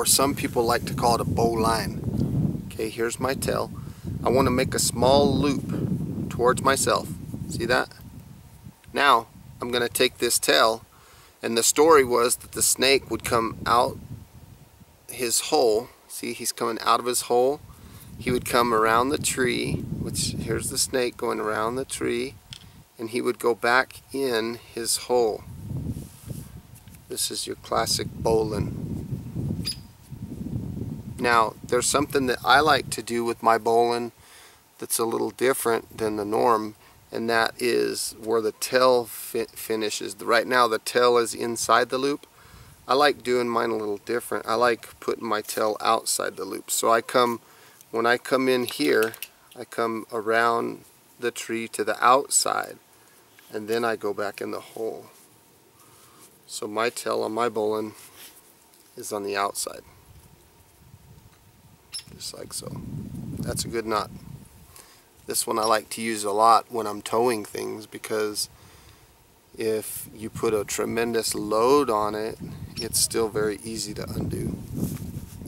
or some people like to call it a bowline. Okay, here's my tail. I want to make a small loop towards myself. See that? Now I'm going to take this tail, and the story was that the snake would come out his hole. See, he's coming out of his hole. He would come around the tree, which here's the snake going around the tree, and he would go back in his hole. This is your classic bowline. Now, there's something that I like to do with my bowline that's a little different than the norm, and that is where the tail finishes. Right now the tail is inside the loop. I like doing mine a little different. I like putting my tail outside the loop. So when I come in here, I come around the tree to the outside, and then I go back in the hole. So my tail on my bowline is on the outside. Just like so. That's a good knot. This one I like to use a lot when I'm towing things, because if you put a tremendous load on it, it's still very easy to undo.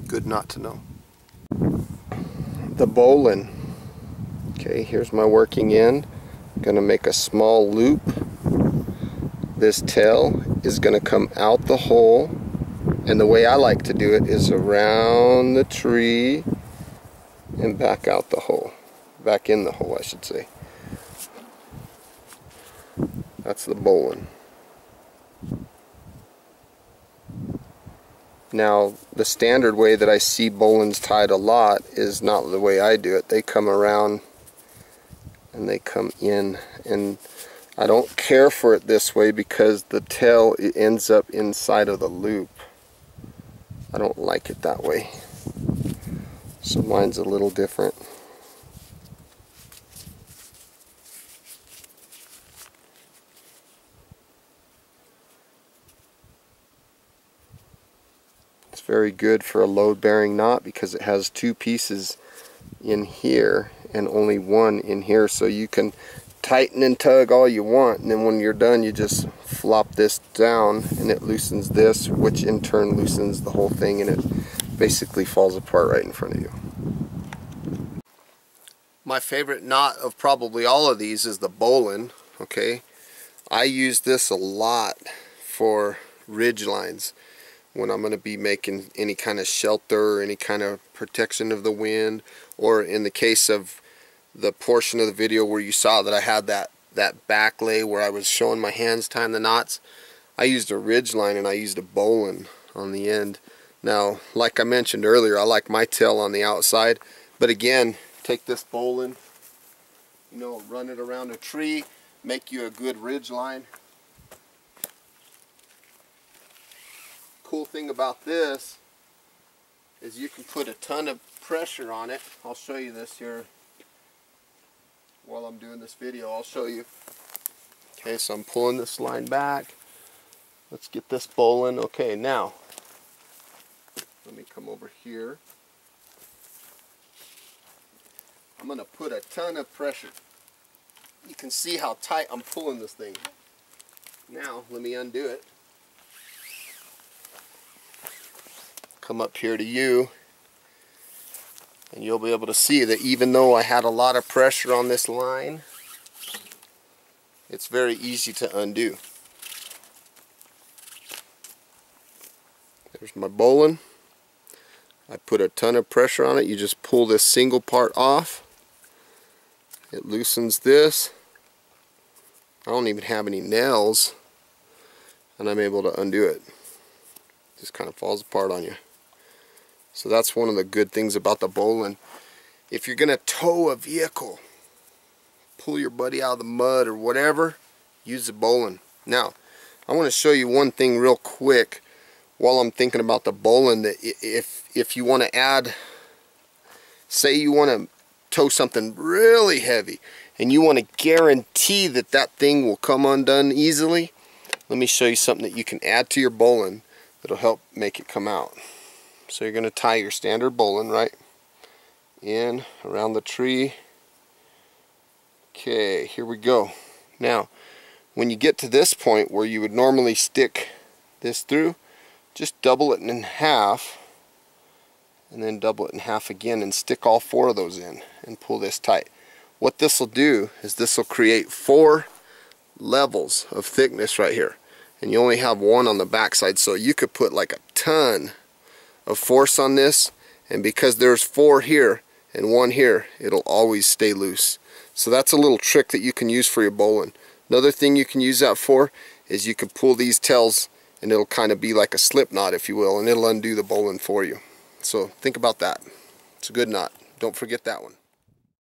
Good knot to know. The bowline. Okay, here's my working end. I'm going to make a small loop. This tail is going to come out the hole, and the way I like to do it is around the tree and back out the hole. Back in the hole, I should say. That's the bowline. Now, the standard way that I see bowlines tied a lot is not the way I do it. They come around and they come in, and I don't care for it this way because the tail ends up inside of the loop. I don't like it that way. So mine's a little different. It's very good for a load-bearing knot because it has two pieces in here and only one in here, so you can tighten and tug all you want, and then when you're done you just flop this down and it loosens this, which in turn loosens the whole thing, and it basically falls apart right in front of you. My favorite knot of probably all of these is the bowline. Okay, I use this a lot for ridge lines when I'm going to be making any kind of shelter or any kind of protection of the wind, or in the case of the portion of the video where you saw that I had that back lay where I was showing my hands tying the knots. I used a ridge line and I used a bowline on the end. Now, like I mentioned earlier, I like my tail on the outside, but again, take this bowline, you know, run it around a tree, make you a good ridge line. Cool thing about this is you can put a ton of pressure on it. I'll show you this here while I'm doing this video. I'll show you. Okay, so I'm pulling this line back. Let's get this bowline. Okay, now let me come over here. I'm going to put a ton of pressure. You can see how tight I'm pulling this thing. Now let me undo it. Come up here to you, and you'll be able to see that even though I had a lot of pressure on this line, it's very easy to undo. There's my bowline. I put a ton of pressure on it. You just pull this single part off. It loosens this. I don't even have any nails, and I'm able to undo it. Just kind of falls apart on you. So that's one of the good things about the bowline. If you're going to tow a vehicle, pull your buddy out of the mud or whatever, use the bowline. Now, I want to show you one thing real quick while I'm thinking about the bowline, that if you want to add, say you want to tow something really heavy and you want to guarantee that that thing will come undone easily, let me show you something that you can add to your bowline that'll help make it come out. So you're going to tie your standard bowline right in around the tree. Okay, here we go. Now, when you get to this point where you would normally stick this through, just double it in half and then double it in half again and stick all 4 of those in and pull this tight. What this will do is this will create 4 levels of thickness right here, and you only have 1 on the back side, so you could put like a ton of force on this, and because there's 4 here and 1 here, it'll always stay loose. So that's a little trick that you can use for your bowline. Another thing you can use that for is you can pull these tails and it'll kind of be like a slip knot, if you will, and it'll undo the bowline for you. So think about that. It's a good knot. Don't forget that one.